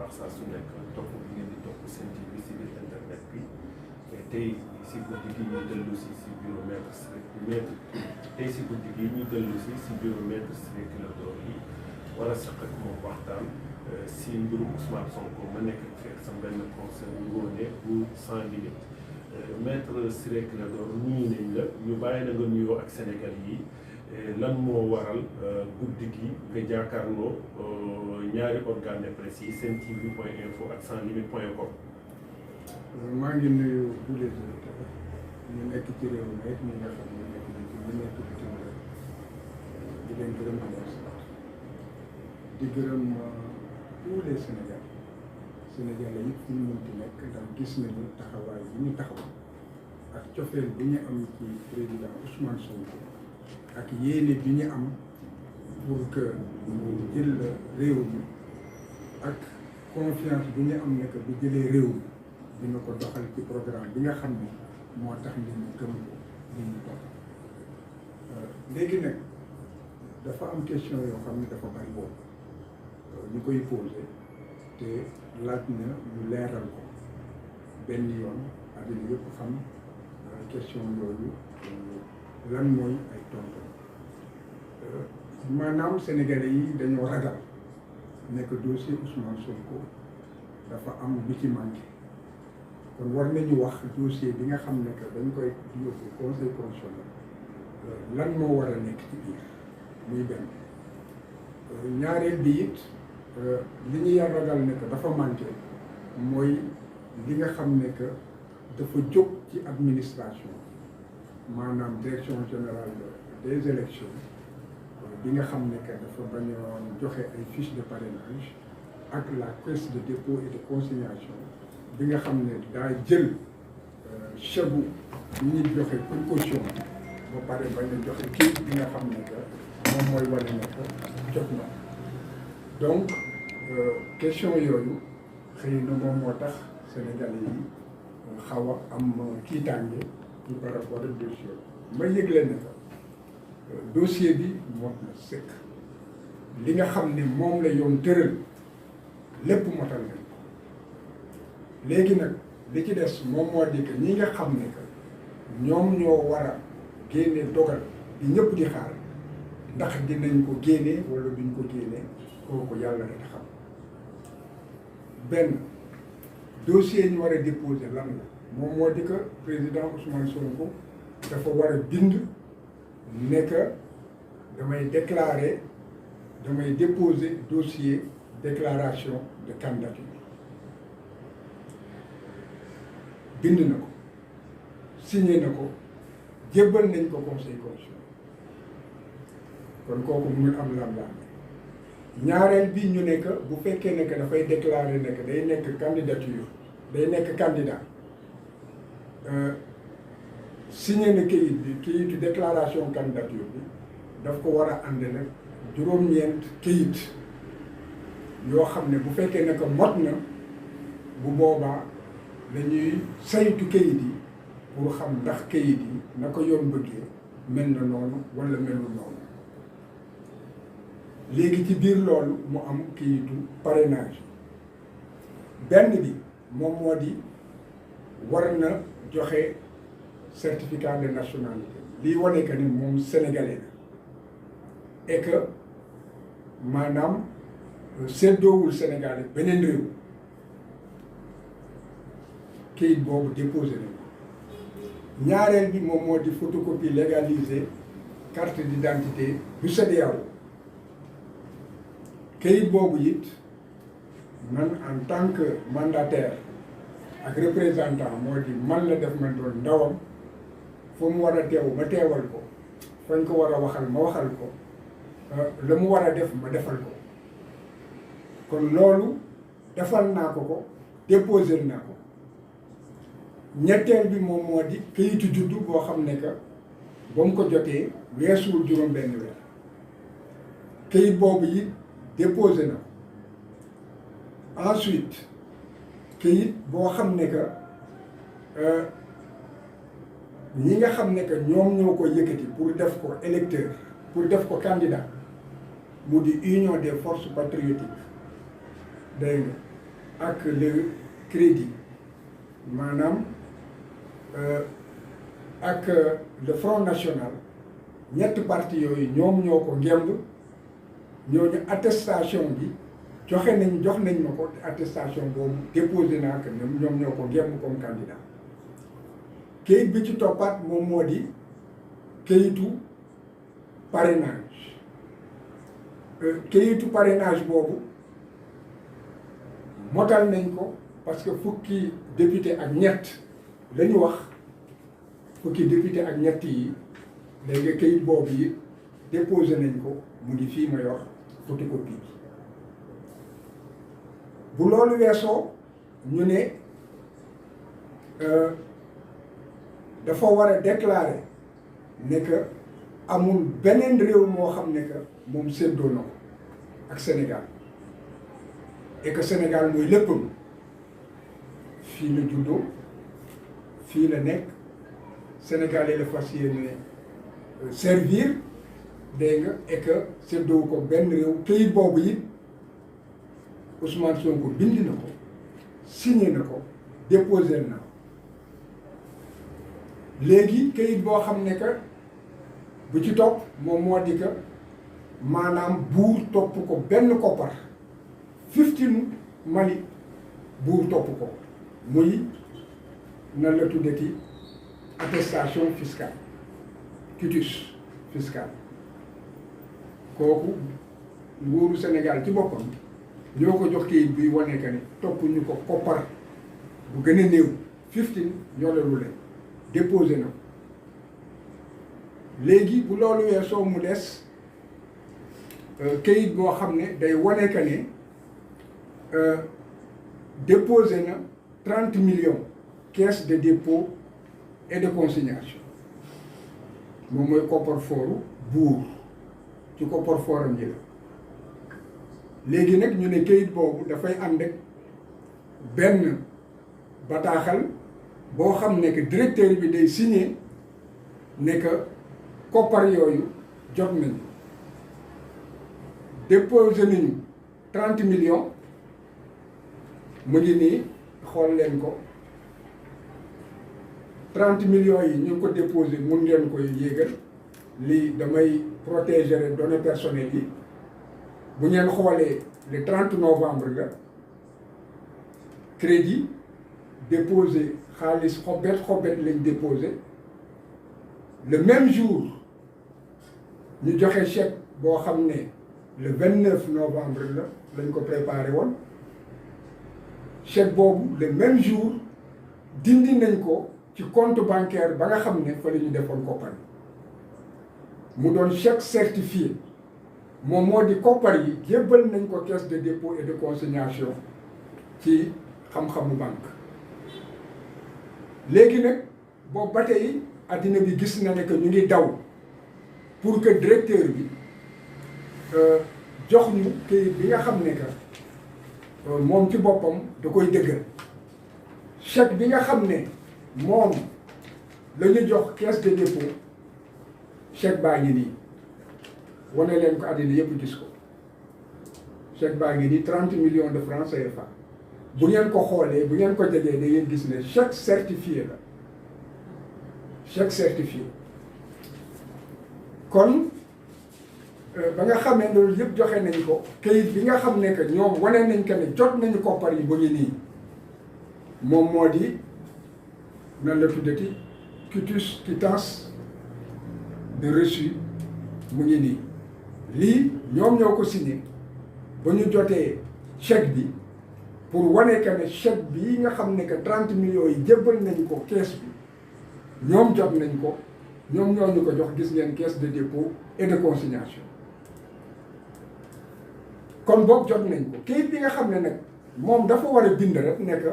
baax saa su nekk topp bi ngeen di topp Sen TV si biir internet bi tey si guddi gi ñu dellu si bureau tey si guddi gi ñu dellu si bureau maître Ciré Clédor Ly wala sax ak moom waxtaan si mbirum Ousmane Sonko ma nekk fekk sa benn conseil ngoone bu sans limite maître Ciré Clédor nuyu nañ la ñu bàyyi la nga nuyoo ak Sénégal yi lan moo waral guddi gi nga jàkkaarloo ñaari organe de presse yi Sen TV point info ak sans limite point com. maa ngi nuyu tous les auditeurs ñu nekk ci réew mi rek ñi nga xam ne nekk nañ ci ñu nekk bitim réew di leen gërëm di gërëm tous les Sénégalais yi fu ñu mënti nekk ndax gis nañu taxawaay bi ñu taxaw ak cofeel bi ñu am ci président Ousmane Sonko ak yéene bi ñu am pour que mu jël réew mi ak confiance bi ñu am ne que bu jëlee réew mi dina ko doxal ci programme bi nga xam ne moo tax nit ñi gëm ko nit ñi topp léegi nag dafa am question yoo xam ne dafa bari boobu ñu koy posé te laaj na ñu leeral ko benn yoon àddina yëpp xam question yooyu lan mooy ay tontu maanaam sénégalais yi dañoo ragal nekk dossier Ousmane Sonko dafa am lu ci manqué kon war nañu wax dossier bi nga xam ne que dañ koy yóbbu conseil constitutionnel lan moo war a nekk ci biir muy benn ñaareel bi it li ñu yar ragal ne que dafa manqué mooy li nga xam ne que dafa jóg ci administration maanaam direction générale des élections bi nga xam ne que dafa bañoon joxe ay fiches de parrainage ak la caisse de dépôt et de consignation bi nga xam ne daa jël chèque bi ñuy joxe pour caution ba pare bañ a joxe kii bi nga xam ne que moom mooy wane ne que jot na donc question yooyu xëy na moom moo tax Sénégalais yi xaw a am kiitaange ci par rapport ak dossier ma yëgle ne que dossier bi mot na sëkk li nga xam ne moom la yoon tëral lépp motal nañ léegi nag li ci des moom moo di que ñi nga xam ne que ñoom ñoo war a génne dogal di ñëpp di xaar ndax dinañ ko génne wala duñ ko génne kooku yàlla rek xam benn dossier ñu war a déposer lan la moom moo di que président Ousmane Sonko dafa war a bind ne que damay déposer dossier déclaration de candidature bind na ko signé na ko jébbal nañ ko conseil constitutionnel kon kooku mënul am lam-lam ñaareel bi ñu ne que bu fekkee ne que dafay déclarer ne que day nekk candidature day nekk candidat signé na këyitu déclaration candidature bi daf ko war a ànd nag juróom-ñeent këyit yoo xam ne bu fekkee ne que mot na bu boobaa dañuy saytu këyit yi pour xam ndax këyit yi na ko yoon bëggee mel na noonu wala melul noonu léegi ci biir loolu mu am këyitu parrainage benn bi moom moo di war na joxe certificat de nationalité lii wane que ni moom sénégalais la et que maanaam seddoowul Sénégal ak beneen réew kayit boobu déposé nañ ko ñaareel bi moom moo di photocopie légalisée carte d'identité bu CEDEAO kayit boobu it man en tant que mandataire ak représentant moo di man la def man doon ndawam fu mu war a teew ma teewal ko fañ ko war a waxal ma waxal ko la mu war a def ma defal ko kon loolu defal naa ko déposé naa ko ñetteel bi moom moo di kayitu juddu boo xam ne que ba mu ko jotee weesuwul juróom benn weer kayit boobu it déposé na ko ensuite kayit boo xam ne que ñi nga xam ne que ñoom ñoo ko yëkkati pour def ko électeur pour def ko candidat mu di union des forces patriotiques dégg nga ak le crédit maanaam ak le Front National ñetti parti yooyu ñoom ñoo ko ngemb ñooñu attestation bi jox nañ ma ko attestation boobu déposé naa que ñoom ñoo ko ngemb comme candidat kayit bi ci toppaat moom moo di kayitu parrainage kayitu parrainage boobu motal nañ ko parce que fukki député ak ñett la ñu wax fukki député ak ñett yi léegi kayit boobu yi déposé nañ ko mu ngi fii ma yor photocopie bi bu loolu weesoo ñu ne dafa war a déclarer ne que amul beneen réew moo xam ne que moom séddoo na ko ak Sénégal et que Sénégal mooy léppam fii la juddoo fii la nekk Sénégalais la fas yéene servir dégg nga et que séddoo ko benn réew kayit boobu it Ousmane Sonko bind na ko signé na ko déposé na ko léegi kayit boo xam ne que bu ci topp moom moo di que maanaam buur topp ko benn koppar 15 Mali buur topp ko muy nan la tuddati attestation fiscale quitus fiscal kooku nguuru Sénégal ci boppam ñoo ko jox kayit bi wane que ne topp ñu ko koppar bu gën a néew 15 ñoo la lu leen déposé na léegi bu loolu weesoo mu des kayit boo xam ne day wane que ne déposé na 30 millions caisse de dépôt et de consignation moom mooy coffre-fort buur ci coffre-fort yi la léegi nag ñu ne kayit boobu dafay ànd ak benn bataaxal boo xam ne que directeur bi day signé ne que koppar yooyu jot nañu déposé nañu 30 millions mu ngi nii xool leen ko 30 millions yi ñu ngi ko déposé mun ngeen koy yéegal lii damay protéger données personnelles yi bu ngeen xoolee le 30 novembre la crédit déposé xaalis xobet lañ déposé le même jour ñu joxe chèque boo xam ne le 29 novembre la lañ ko préparé woon chèque boobu le même jour dindi nañ ko ci compte bancaire ba nga xam ne fa la ñu defoon koppar mu doon chèque certifié moom moo di koppar yi jébbal nañ ko caisse de dépôt et de consignation ci xam-xamu banque léegi nag boobu ba tey addina bi gis na ne que ñu ngi daw pour que directeur bi jox ñu kayit bi nga xam ne que moom ci boppam da koy dëggal chèque bi nga xam ne moom la ñu jox caisse de dépôt chèque baa ngi nii wane leen ko àddina yëpp gis ko chèque baa ngi nii 30 millions de francs CFA bu ngeen ko xoolee bu ngeen ko jegee da ngeen gis ne chèque certifié la chèque certifié kon ba nga xamee loolu yëpp joxe nañ ko kayit bi nga xam ne que ñoom wane nañ que ne jot nañu koppar yi ba ngi nii moom moo di nan la tuddati quittance de reçu mu ngi nii lii ñoom ñoo ko signé ba ñu jotee chèque bi pour wane que ne chèque bii nga xam ne que 30 millions yi jébbal nañ ko caisse bi ñoom jot nañ ko ñoom ñoo ñu ko jox gis ngeen caisse de dépôt et de consignation kon boog jot nañ ko kayit bi nga xam ne nag moom dafa war a bind rek ne que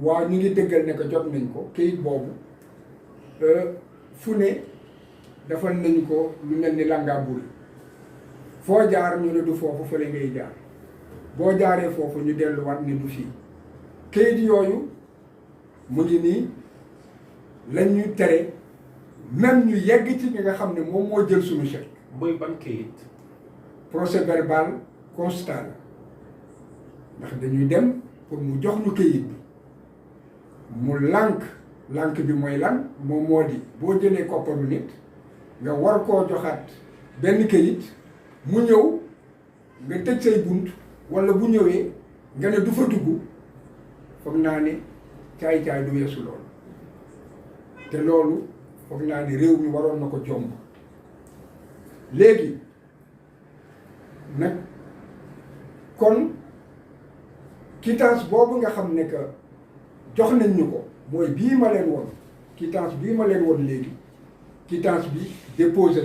waaw ñu ngi dëggal ne que jot nañ ko kayit boobu fu ne defal nañ ko lu mel ni langabul foo jaar ñu ne du foofu fële ngay jaar boo jaaree foofu ñu delluwaat ne du fii kayit yooyu mu ngi nii lañ ñu tere même ñu yegg ci ñi nga xam ne moom moo jël suñu chèque. mooy ban kayit. procès verbal constat la ndax dañuy dem pour mu jox ñu këyit bi mu lànk bi mooy lan moom moo di boo jëlee kopparu nit nga war koo joxaat benn këyit mu ñëw nga tëj say bunt walla bu ñëwee nga ne du fa dugg foog naa ne caay-caay du weesu loolu te loolu foog naa ne réew mi waroon na ko jomb léegi nag kon quittance boobu nga xam ne que jox nañ ñu ko mooy bii ma leen woon quittance bii ma leen woon léegi quittance bi déposé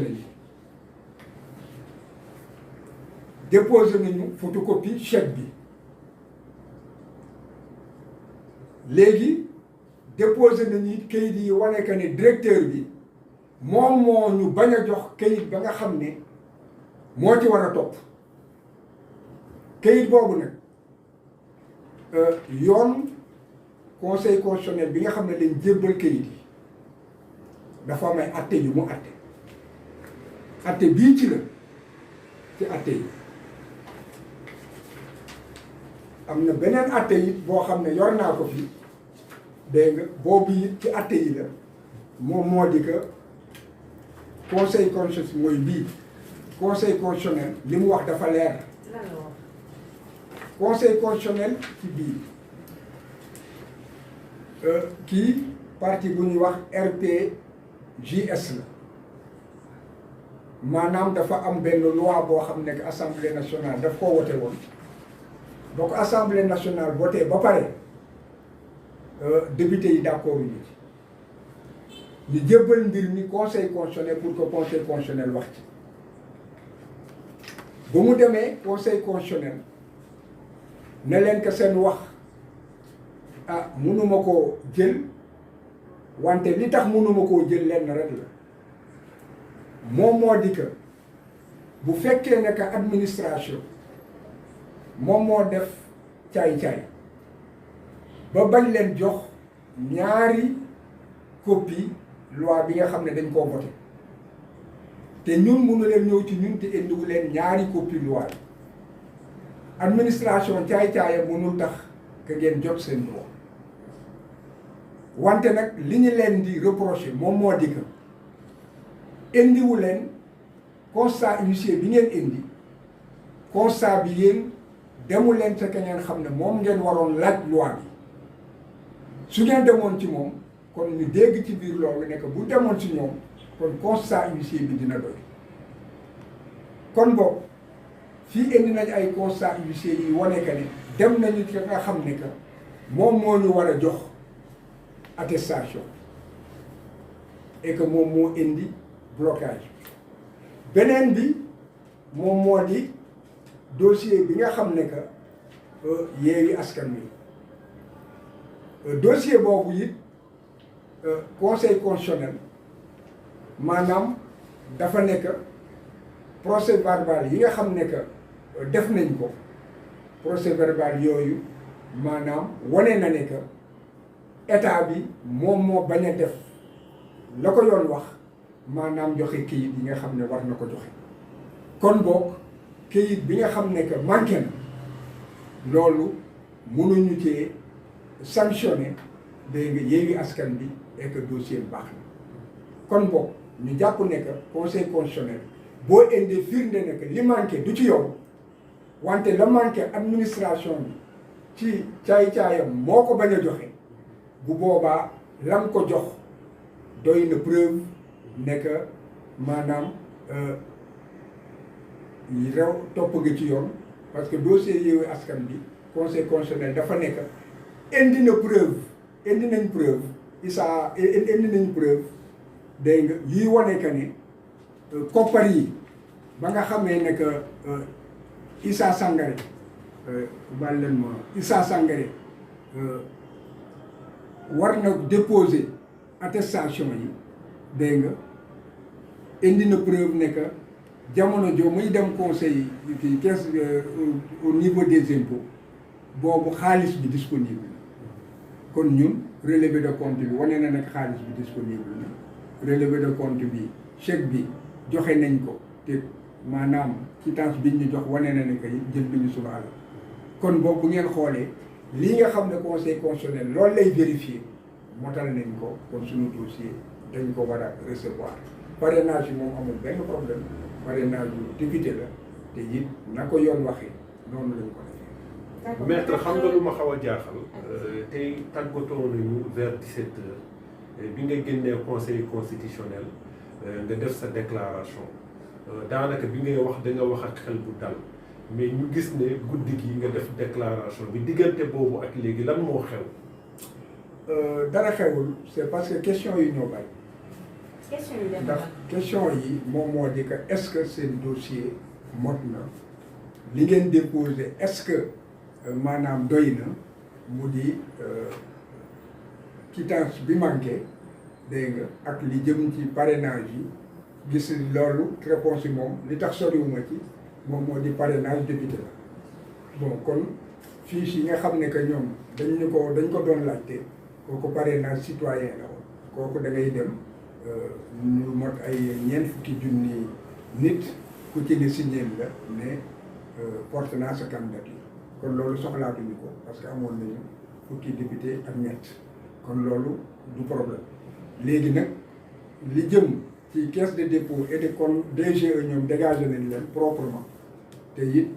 nañu photocopie chèque bi léegi déposé nañu kayit yi wane que ne directeur bi moom moo ñu bañ a jox kayit ba nga xam ne moo ci war a topp kayit boobu nag yoon conseil constitutionnel bi nga xam ne dañ jébbal kayit yi dafa am ay atte yu mu atte bii ci la ci atte yi am na beneen atte yi boo xam ne yor naa ko fi dégg nga boobu it ci atte yi la moom moo di que conseil constitutionnel mooy bii conseil constitutionnel li mu wax dafa leer conseil constitutionnel ci bii kii parti bu ñuy wax RPJS la maanaam dafa am benn loi boo xam ne assemblée nationale daf koo wote woon donc assemblée nationale voté ba pare député yi d'accord ñu ci ñu jébbal mbir mi conseil constitutionnel pour que conseil constitutionnel wax ci ba mu demee conseil constitutionnel ne leen que seen wax ah mënuma koo jël wante li tax mënuma koo jël lenn rek la moom moo di que bu fekkee ne que administration moom moo def caay-caay ba bañ leen jox ñaari copie loi bi nga xam ne dañ koo voté te ñun mënu leen ñëw ci ñun te indiwu leen ñaari copie loi bi administration caay-caayam mënul tax que ngeen jot seen droit wante nag li ñu leen di reprocher moom moo di que indiwu leen constat initié bi ngeen indi constat bi yéen demu leen ca ka ngeen xam ne moom ngeen waroon laaj loi bi su ngeen demoon ci moom kon ñu dégg ci biir loolu ne que bu demoon ci ñoom kon constat initié bi dina doy kon boog fii indi nañ ay constat initié yi wane que ne dem nañu ci nga xam ne que moom moo ñu war a jox attestation et que moom moo indi blocage beneen bi moom moo di dossier bi nga xam ne que Yewwi Askan Wi dossier boobu it conseil constitutionnel maanaam dafa nekk procès verbal yi nga xam ne que def nañ ko procès verbal yooyu maanaam wane na ne que état bi moom moo bañ a def la ko yoon wax maanaam joxe këyit yi nga xam ne war na ko joxe kon boog këyit bi nga xam ne que manqué na loolu mënuñu cee sanctionné dégg nga Yewwi Askan Wi et que dossier baax na kon boog ñu jàpp ne que conseil constitutionnel boo indee firnde ne que li manqué du ci yow wante la manqué administration bi ci caay-caayam moo ko bañ a joxe bu boobaa lam ko jox doy na preuve ne que maanaam rew topp nga ci yoon parce que dossier Yewwi Askan Wi conseil constitutionnel dafa nekk indi na preuve indi nañ preuve indi nañ preuve dégg nga yuy wane que ne koppar yi ba nga xamee ne que Issa Sangaré baal leen ma Issa Sangaré war na déposer attestation yi dégg nga indi na preuve ne que jamono jo muy dem conseil kii caisse au niveau des impôts boobu xaalis bi disponible kon ñun relevé de compte bi wane na nag xaalis bi disponible na relevé de compte bi chèque bi joxe nañ ko te maanaam quittance biñ ñu jox wane na ne que jël bi ñu suba alal kon boobu bu ngeen xoolee lii nga xam ne conseil constitutionnel loolu lay vérifier motal nañ ko kon suñu dossier dañ ko war a recevoir parrainage yi moom amul benn problème parrainage yu député la te it na ko yoon waxee noonu lañ ko defee. maître xam nga lu ma xaw a jaaxal tey tàggatoo nañu vers 17h bi nga génnee conseil constitutionnel nga def sa déclaration daanaka bi ngay wax da nga wax ak xel bu dal mais ñu gis ne guddi gi nga def déclaration bi diggante boobu ak léegi lan moo xew. dara xewul c'est parce que question yi ñoo bari. question yi ndax question yi moom moo di que est-ce que seen dossier mot na li ngeen déposé est-ce que maanaam doy na mu di quittance bi manqué dégg nga ak li jëm ci parrainage yi gis loolu réponse yi moom li tax soriwuma ci moom moo di parrainage député la bon kon fiche yi nga xam ne que ñoom dañ ko doon laajte kooku parrainage citoyen la woon kooku da ngay dem ñu mot ay ñeent fukki junni nit ku ci ne signé la ne porte naa sa candidature kon loolu soxlaatuñu ko parce que amoon nañu fukki député ak ñett kon loolu du problème léegi nag li jëm ci caisse de dépôt et de compte DGE ñoom dégagé nañ leen proprement te it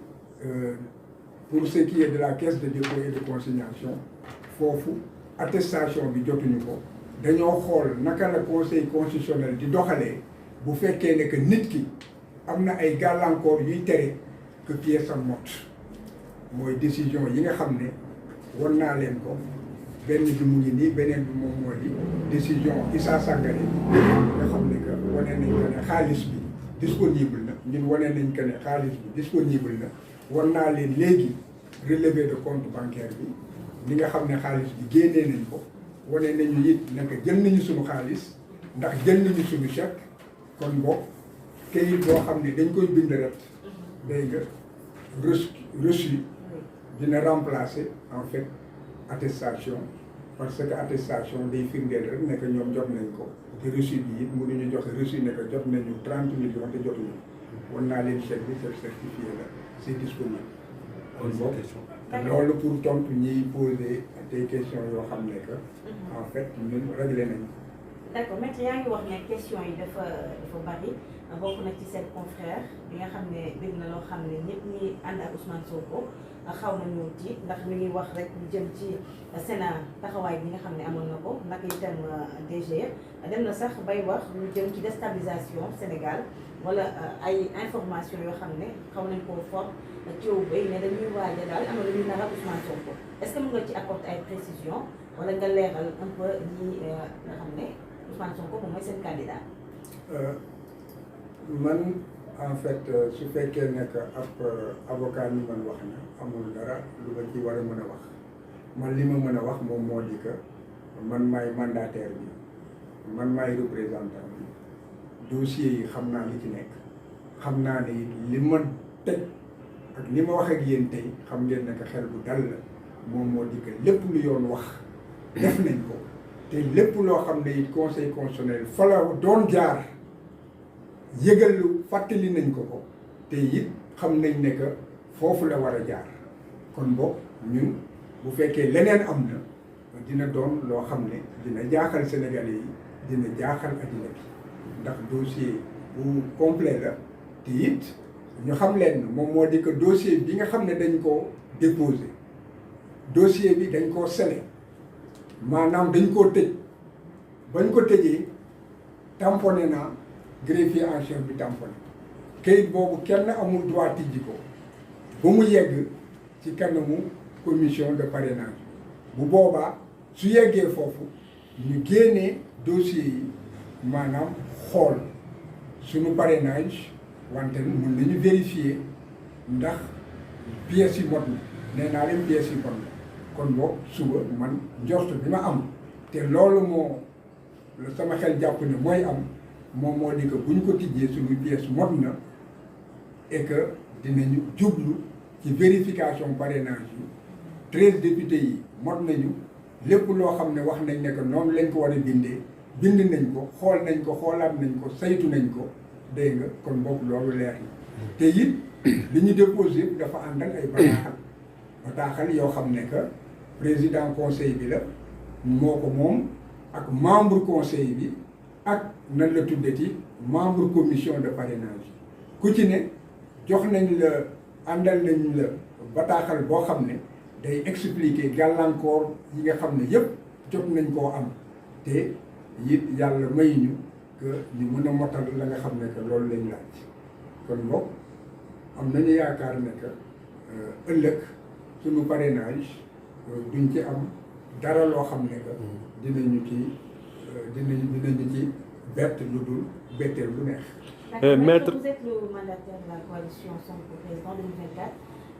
pour ce qui est de la caisse de dépôt et de consignation foofu attestation bi jotuñu ko dañoo xool naka la conseil constitutionnel di doxalee bu fekkee ne que nit ki am na ay gàllankoor yuy tere que pièce am mot mooy décision yi nga xam ne won naa leen ko benn bi mu ngi nii beneen bi moom moo di décision Issa Sangaré nga xam ne que wane nañ ko ne xaalis bi disponible na ñun wane nañ ko ne xaalis bi disponible na won naa leen léegi relevé de compte bancaire bi li nga xam ne xaalis bi génnee nañ ko wane nañu it naka jël nañu suñu xaalis ndax jël nañu suñu chèque kon boog kayit boo xam ne dañ koy bind rek day nga reçu dina remplacer en fait attestation parce que attestation day firndeel rek ne que ñoom jot nañ ko te reçu bi it mënuñu joxe reçu ne que jot nañu 30 millions te jotuñu wan naa leen chèque bi c'est certifié la c'est disponible. kon boog loolu pour tontu ñiy poser des questions yoo xam ne que en fait ñun réglé nañ ko. d'accord maître yaa ngi wax ne question yi dafa bari bokk na ci seen confrère bi nga xam ne dégg na loo xam ne ñëpp ñi ànd ak Ousmane Sonko xaw nañu tiit ndax mi ngi wax rek lu jëm ci Sénat taxawaay bi nga xam ne amoon na ko naka itam DG dem na sax bay wax lu jëm ci déstabilisation Sénégal wala ay information yoo xam ne xaw nañ koo for ci yow bay ne dañuy waaja daal am na lu ñuy nar ak Ousmane Sonko est-ce que mën nga ci apporter ay précisions wala nga leeral un peu ñi nga xam ne Ousmane Sonko moom mooy seen candidat. man en fait su fekkee ne que ab avocat ni man wax na amul dara lu ma ci war a mën a wax man li ma mën a wax moom moo di que man maay mandataire bi man maay représentant bi dossier yi xam naa li ci nekk xam naa ne li ma teg ak li ma wax ak yéen tey xam ngeen ne que xel bu dal la moom moo di que lépp lu yoon wax def nañ ko te lépp loo xam ne it conseil constitutionnel fa la doon jaar yëgal lu fàttali nañ ko ko te it xam nañ ne que foofu la war a jaar kon boog ñun bu fekkee leneen am na dina doon loo xam ne dina jaaxal Sénégalais yi dina jaaxal addina bi ndax dossier bu complet la te it ñu xam leen moom moo di que dossier bi nga xam ne dañ koo déposé dossier bi dañ koo scellé maanaam dañ koo tëj bañ ko tëjee tamponné naa greffier en chef bi tamponné kayit boobu kenn amul droit tijji ko ba mu yegg ci kanamu commission de parrainage bu boobaa su yeggee foofu ñu génnee dossier yi maanaam xool suñu parrainage wante mun nañu vérifier ndax pièces yi mot na nee naa leen pièces yi mot na kon boog suba man njort bi ma am te loolu moo sama xel jàpp ne mooy am moom moo di que bu ñu ko tijjee suñu pièce mot na et que dinañu jublu ci vérification parrainage yi 13 députés yi mot nañu lépp loo xam ne wax nañ ne que noonu lañ ko war a bindee bind nañ ko xool nañ ko xoolaat nañ ko saytu nañ ko dégg nga kon boog loolu leer na te it li ñu déposé dafa ànd ak ay bataaxal yoo xam ne que président conseil bi la moo ko moom ak membre conseil bi ak nan la tuddati membre commission de parrainage ku ci ne jox nañ la àndal nañ la bataaxal boo xam ne day expliquer gàllankoor yi nga xam ne yëpp jot nañ koo am te it yàlla may ñu que ñu mën a motal la nga xam ne que loolu lañ laaj kon boog am nañu yaakaar ne que ëllëg suñu parrainage duñ ci am dara loo xam ne que dinañu ci bett lu dul betteel lu neex. Maître, vous êtes le mandataire de la coalition Sonko Président 2024.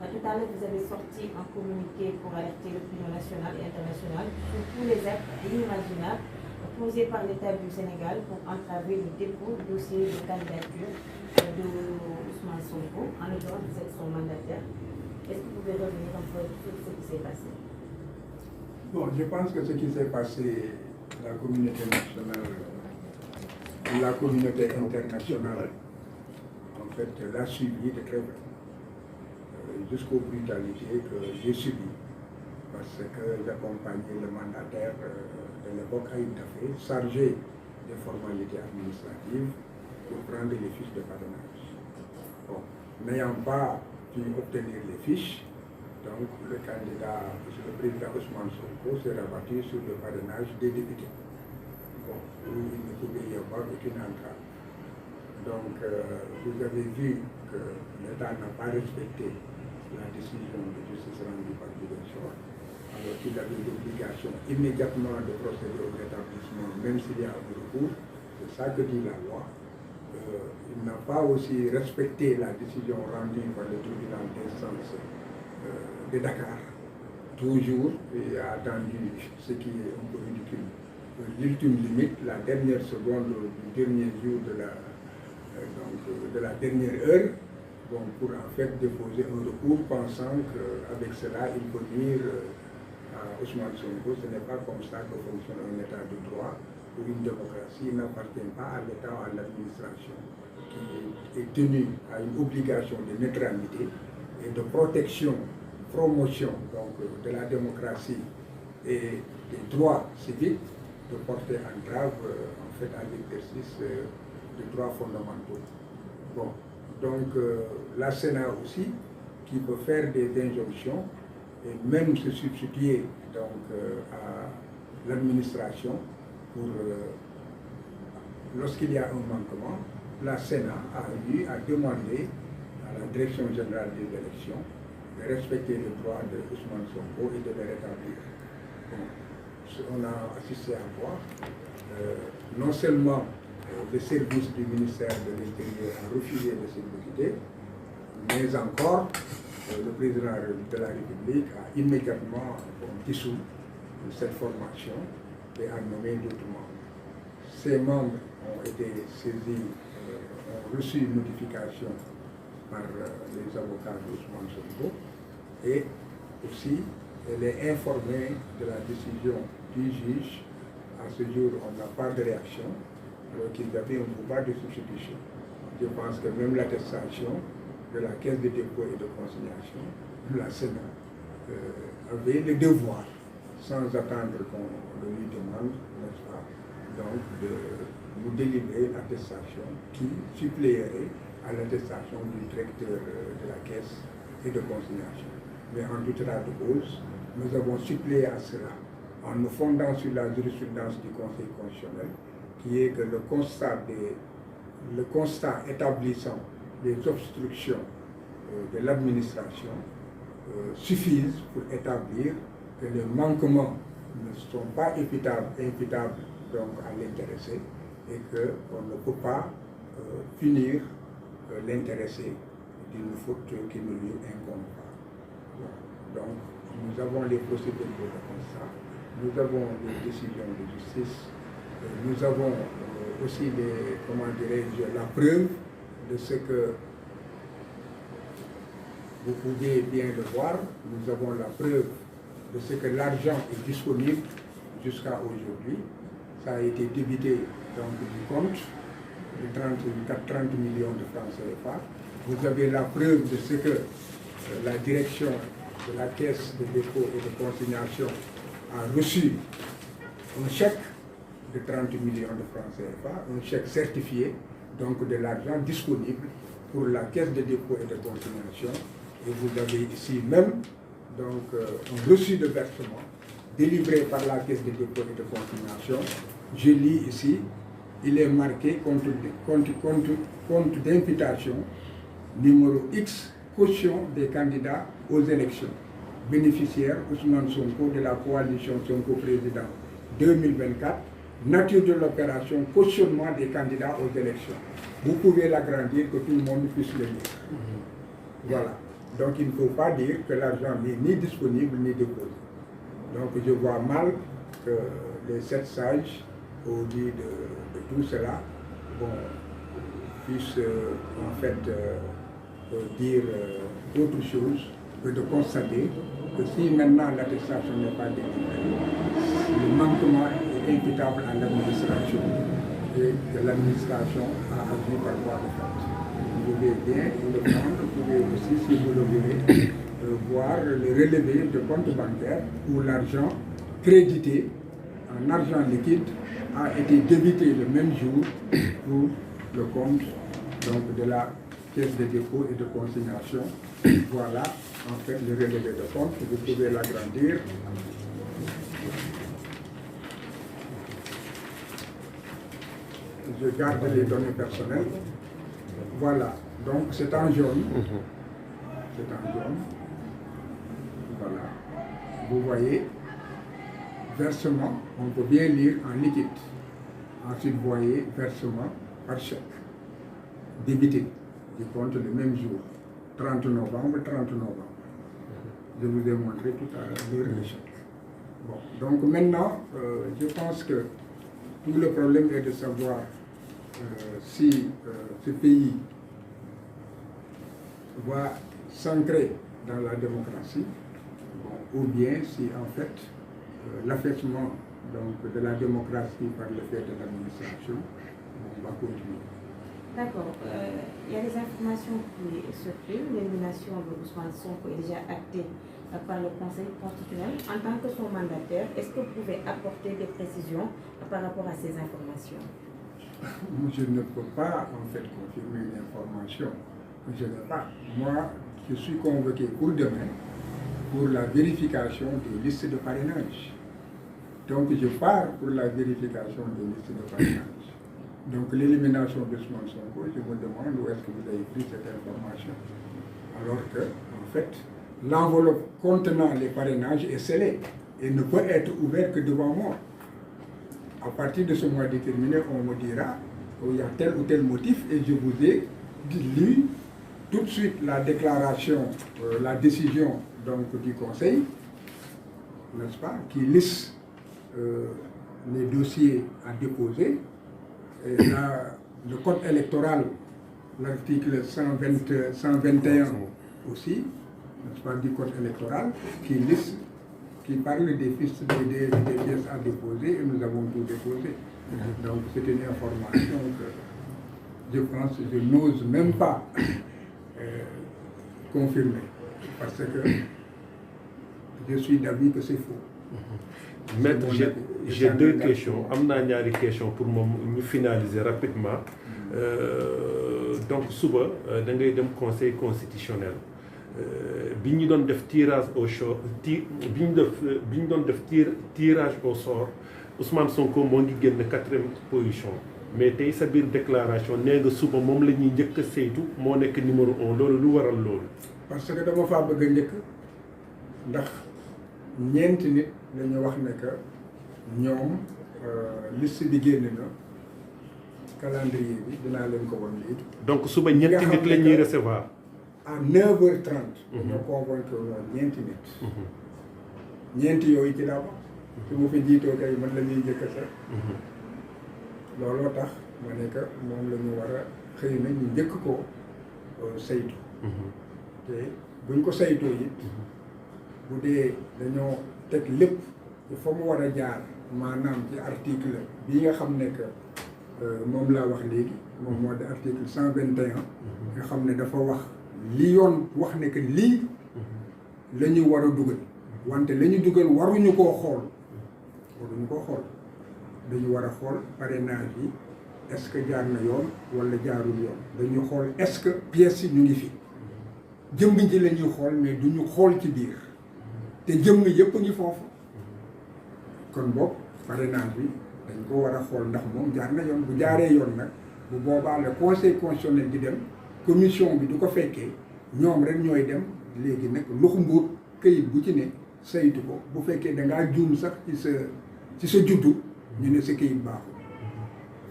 Tout à l'heure, vous avez sorti un communiqué pour alerter l'opinion nationale et internationale sur tous les actes inimaginables posés par l'État du Sénégal pour entraver le dépôt du dossier de candidature de Ousmane Sonko. En l'occurrence, vous êtes son mandataire. Est-ce que vous pouvez revenir un peu sur ce qui s'est passé? Bon, je pense que ce qui s'est passé, la communauté nationale, la communauté internationale, en fait, l'a suivi de très près. Jusqu'aux brutalités que j'ai subies, parce que j'accompagnais le mandataire de l'époque Ayib Daffé, chargé des formalités administratives pour prendre les fiches de parrainage. Bon, n'ayant pas pu obtenir les fiches, donc le candidat, le président Ousmane Sonko s'est rabattu sur le parrainage des députés. Bon, où il ne pouvait y avoir aucune entrave. Donc, vous avez vu que l'État n'a pas respecté la décision de justice rendue par Ziguinchor, alors qu'il avait l'obligation immédiatement de procéder au rétablissement, même s'il y a un recours. C'est ça que dit la loi. Il n'a pas aussi respecté la décision rendue par le tribunal d'instance de Dakar. Toujours, il a attendu ce qui est un peu ridicule. L'ultime limite, la dernière seconde du dernier jour de la dernière heure, bon, pour en fait déposer un recours, pensant qu'avec cela, il peut dire à Ousmane Sonko, ce n'est pas comme ça que fonctionne un État de droit ou une démocratie. Il n'appartient pas à l'État ou à l'administration qui est tenu à une obligation de neutralité et de protection, promotion donc, de la démocratie et des droits civiques, de porter entrave en fait à l'exercice des droits fondamentaux. Bon, donc la Sénat aussi, qui peut faire des injonctions et même se substituer donc à l'administration pour lorsqu'il y a un manquement, la Sénat a eu à demander à la Direction générale des élections de respecter les droits de Ousmane Sonko et de les rétablir. Bon, on a assisté à voir non seulement le service du ministère de l'Intérieur a refusé de s'exécuter, mais encore le président de la République a immédiatement dissous cette formation et a nommé d'autres membres. Ces membres ont été saisis, ont reçu une notification par les avocats d'Ousmane Sonko et aussi elle est informée de la décision du juge. À ce jour, on n'a pas de réaction, alors qu'ils avaient un pouvoir de substitution. Je pense que même l'attestation de la Caisse de dépôt et de consignation de la Sénat avait le devoir, sans attendre qu'on le lui demande, n'est-ce pas, donc de nous délivrer l'attestation qui suppléerait à l'attestation du directeur de la Caisse et de consignation. Mais en tout état de cause, nous avons suppléé à cela en nous fondant sur la jurisprudence du Conseil constitutionnel, qui est que le constat établissant les obstructions de l'administration suffisent pour établir que les manquements ne sont pas imputables donc à l'intéressé et qu'on ne peut pas punir l'intéressé d'une faute qui ne lui incombe pas. Donc, nous avons les procédures de constat, nous avons les décisions de justice, nous avons aussi la preuve de ce que vous pouvez bien le voir. Nous avons la preuve de ce que l'argent est disponible jusqu'à aujourd'hui. Ça a été débité donc du compte de 30 millions de francs CFA. Vous avez la preuve de ce que la direction de la Caisse de dépôt et de consignation a reçu un chèque de 30 millions de francs CFA, un chèque certifié, donc de l'argent disponible pour la Caisse de dépôt et de consignation. Et vous avez ici même donc, un reçu de versement délivré par la Caisse de dépôt et de consignation. Je lis ici, il est marqué compte d'imputation numéro X, caution des candidats aux élections. Bénéficiaire Ousmane Sonko de la coalition Sonko Président 2024. Nature de l'opération, cautionnement des candidats aux élections. Vous pouvez l'agrandir, que tout le monde puisse le lire. Voilà. Donc il ne faut pas dire que l'argent n'est ni disponible ni déposé. Donc je vois mal que les 7 sages, au lieu de tout cela, puissent en fait dire autre chose que de constater que si maintenant l'attestation n'est pas délivrée, le manquement est imputable à l'administration et que l'administration a agi par voie de fait. Vous pouvez bien le prendre, vous pouvez aussi, si vous le voulez, voir le relevé de compte bancaire où l'argent crédité en argent liquide a été débité le même jour pour le compte donc, de la Caisse de dépôt et de consignation. Voilà en fait le relevé de compte, vous pouvez l'agrandir. Je garde les données personnelles. Voilà, donc c'est en jaune. C'est en jaune. Voilà. Vous voyez, versement, on peut bien lire en liquide. Ensuite, vous voyez versement par chèque, débité du compte le même jour, 30 novembre. Je vous ai montré tout à l'heure le chèque. Bon, donc maintenant, je pense que tout le problème est de savoir si ce pays va s'ancrer dans la démocratie, ou bien si en fait l'affaissement de la démocratie par le fait de l'administration va continuer. D'accord. Il y a des informations qui circulent. L'élimination de Ousmane Sonko est déjà actée par le Conseil constitutionnel. En tant que son mandataire, est-ce que vous pouvez apporter des précisions par rapport à ces informations? Je ne peux pas en fait confirmer une information. Je n'ai pas. Moi, je suis convoqué pour demain pour la vérification des listes de parrainage. Donc je pars pour la vérification des listes de parrainage. Donc l'élimination de Ousmane Sonko, je me demande où est-ce que vous avez pris cette information. Alors que, en fait, l'enveloppe contenant les parrainages est scellée et ne peut être ouverte que devant moi. À partir de ce mois déterminé, on me dira qu'il y a tel ou tel motif et je vous ai lu tout de suite la déclaration, la décision donc, du Conseil, n'est-ce pas, qui liste les dossiers à déposer. Et là, le code électoral, l'article 121 aussi, n'est-ce pas, du code électoral, qui liste, qui parle des pièces à déposer, et nous avons tout déposé. Donc c'est une information que je pense que je n'ose même pas confirmer, parce que je suis d'avis que c'est faux. Maître, j'ai 2 questions. Amna ñaari question pour nous finaliser rapidement. Donc suba da ngay dem conseil constitutionnel. Biñu doon def tirage au sort, biñu doon def tirage au sort, Ousmane Sonko mo ngi génn 4e position. Mais tay sa biir déclaration nee nga suba moom la ñuy njëkk a saytu moo nekk numéro 1 loolu lu waral loolu. Parce que dama faa bëgg a njëkk ndax ñeenti nit dañu wax ne que ñoom liste bi génn na calendrier bi dinaa leen ko won léegi. Donc suba ñeenti nit la ñuy recevoir. À 9h30. dañoo convoqué woon ñeenti nit. ñeenti yooyu ci laa wax. su ma fi jiitoo kay man la ñuy njëkk a sax. looloo tax ma ne que moom la ñu war a xëy na ñu njëkk ko saytu. te buñ ko saytoo it bu dee dañoo teg lépp fa mu war a jaar maanaam ci article bii nga xam ne que moom laa wax léegi moom moo di article 121 nga xam ne dafa wax li yoon wax ne que lii la ñu war a dugal wante la ñu dugal waruñu koo xool dañu war a xool parrainage bi est-ce que jaar na yoon wala jaarul yoon dañu xool est-ce que pièces yi ñu ngi fi jëmm ji la ñuy xool mais duñu xool ci biir te jëmm yëpp a ngi foofu kon boog parrainage bi dañ ko war a xool ndax moom jaar na yoon bu jaaree yoon nag bu boobaa le conseil constitutionnel di dem commission bi du ko fekkee ñoom rek ñooy dem léegi nag luxu mbuut këyit bu ci ne saytu ko bu fekkee da ngaa juum sax ci sa juddu ñu ne sa këyit baaxul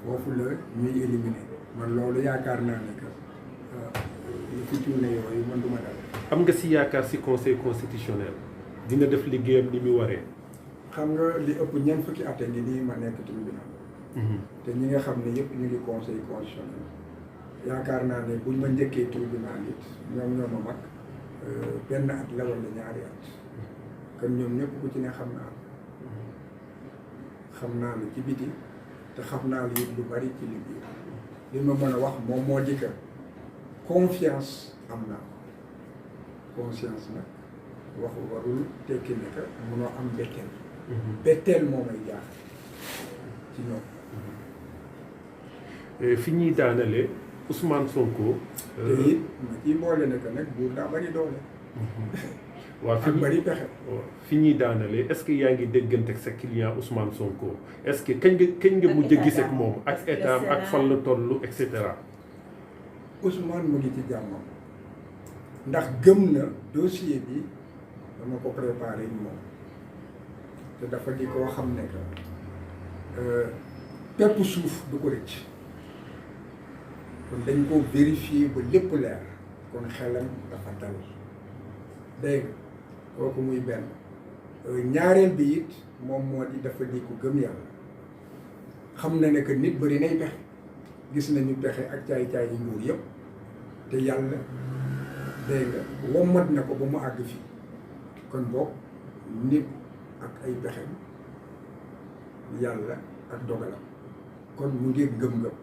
foofu la ñuy éliminer man loolu yaakaar naa ne que lu fi cuune yooyu man du ma dal. am nga si yaakaar si conseil constitutionnel dina def liggéeyam ni mu waree. xam nga li ëpp ñeent fukki at ngi nii ma nekk tribunal. te ñi nga xam ne yëpp ñu ngi conseil constitutionnel yaakaar naa ne buñ ma njëkkee tribunal it ñoom ñoo ma mag benn at la wala ñaari at kon ñoom ñëpp ku ci ne xam naa lu ci biti te xam naa lu it lu bari ci liggéey li ma mën a wax moom moo di que confiance am naa conscience nag waxu warul tekki ne que munoo am betteel betteel moo may jaax ci ñoom fi ñuy daanale Ousmane Sonko. te it ma ciy boole ne que nag buur daa bari doole. waaw ak bari pexe. fi ñuy daanale est-ce que yaa ngi déggante ak sa client Ousmane Sonko est-ce que kañ nga mujj a gis ak moom ak état ak fan la toll et cetera. Ousmane mu ngi ci jàmmam ndax gëm na dossier bi dama ko préparé moom te dafa di koo xam ne que pepp suuf du ko rëcc. kon dañ ko vérifier ba lépp leer kon xelam dafa dal dégg kooku muy benn ñaareel bi it moom moo di dafa di ko gëm yàlla xam na ne que nit bëri nay pexe gis nañu pexe ak caay-caay yi nguur yëpp te yàlla dégg nga wommat na ko ba mu àgg fii kon boog nit ak ay pexem yàlla ak dogalam kon mu ngi gëm-gëm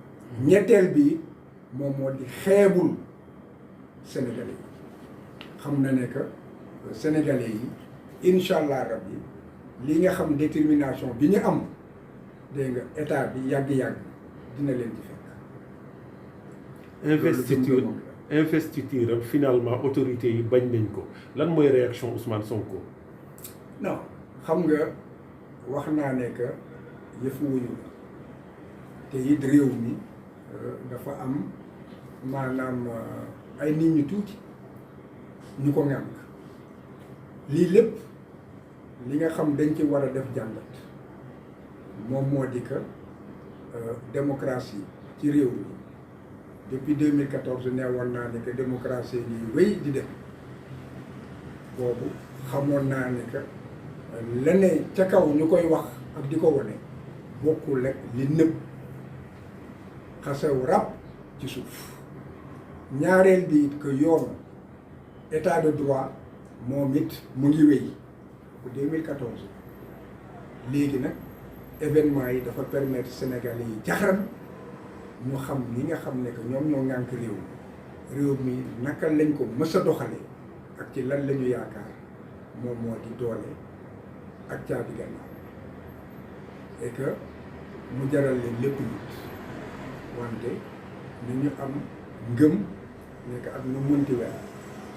ñetteel bi moom moo di xeebul Sénégalais yi xam na ne que Sénégalais yi incha allah rabbi li nga xam détermination bi ñu am dégg nga état bi yàgg-yàgg dina leen ci fekk. investiture am finalement autorités yi bañ nañ ko lan mooy réaction Ousmane Sonko. non xam nga wax naa ne que yëfu wuñu la te it réew mi. dafa am maanaam ay nit ñu tuuti ñu ko ŋànk lii lépp li nga xam dañ ci war a def jàngat moom moo di que démocratie ci réew mi depuis 2014 nee woon naa ne que démocratie yi wéy di dem boobu xamoon naa ne que leneen ca kaw ñu koy wax ak di ko wane bokkul rek li nëb xasew rab ci suuf ñaareel bi it que yoon état de droit moom it mu ngi wéy bu 2014 léegi nag événement yi dafa permettre Sénégalais yi jaxaran ñu xam li nga xam ne que ñoom ñoo ŋànk réew mi naka lañ ko mës a doxalee ak ci lan la ñu yaakaar moom moo di doole ak caabi gannaaw et que mu jaral leen lépp nit wante ni ñu am ngëm nekk ak nu mënti weer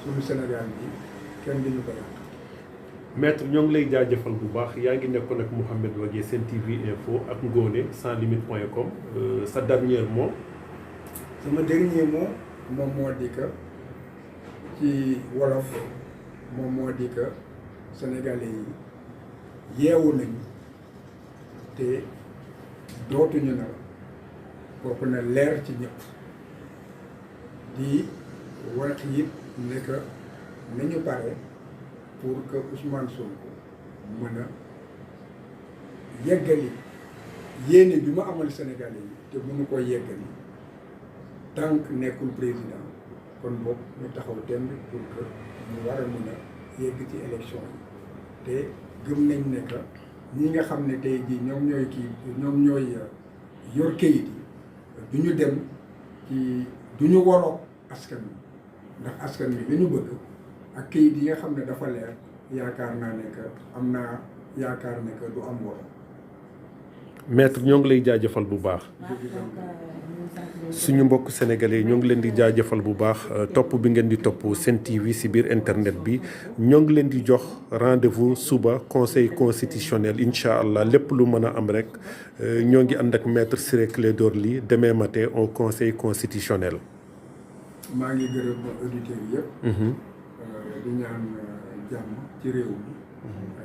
suñu Sénégal bi kenn duñu ko yàq. maître ñoo ngi lay jaajëfal bu baax yaa ngi nekkoon ak Mouhamed Wagué Sen TV Info ak Ngoné sans limite point com sa dernier mot. sama dernier mot moom moo di que ci wolof moom moo di que Sénégalais yi yeewu nañu te dootuñu na kooku na leer ci ñëpp di wax it ne que nañu pare pour que Ousmane Sonko mën a yeggali yéene bi mu amal Sénégalais yi te mënu ko yeggali tant que nekkul président kon boog ñu taxaw temb pour que ñu war a mën a yegg ci élection yi te gëm nañ ne que ñi nga xam ne tey jii ñoom ñooy yor kayit yi du ñu dem ci du ñu waroo askan wi ndax askan wi li ñu bëgg ak kayit yi nga xam ne dafa leer yaakaar naa ne que am naa yaakaar ne que du am woro. maître ñoo ngi lay jaajëfal bu baax. suñu mbokk sénégalais ñoo ngi leen di jaajëfal bu baax topp bi ngeen di topp Sen TV ci biir internet bi ñoo ngi leen di jox rendez-vous suba conseil constitutionnel incha allah lépp lu mën a am rek ñoo ngi ànd ak maître Ciré Clédor Ly demain matin au conseil constitutionnel. maa ngi gërëm auditeurs yëpp. di ñaan jàmm ci réew mi.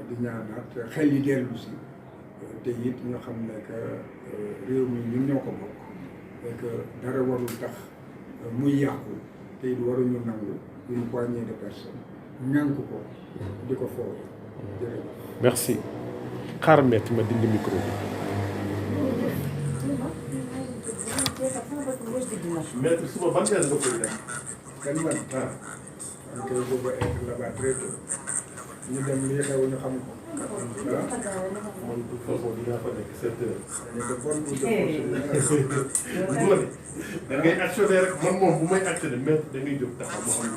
di ñaanaat xel yi dellu si te it ñoo xam ne que réew mi ñun ñoo ko bokk. et que dara warul tax muy yàqu te it waruñu nangu une poignée de personnes ñànk ko di ko foofu jërëjëf. merci xaaral metti ma dindi micro bi. maître suba ban heure nga koy def. kan man man koy bëgg a être là-bas très tôt ñu dem lii xew ñu xam ko. man de façon dinaa fa nekk 7 heures. ñu de bonne pour de da ngay actionné rek man moom bu may actionné maître da ngay jóg taxaw mu am.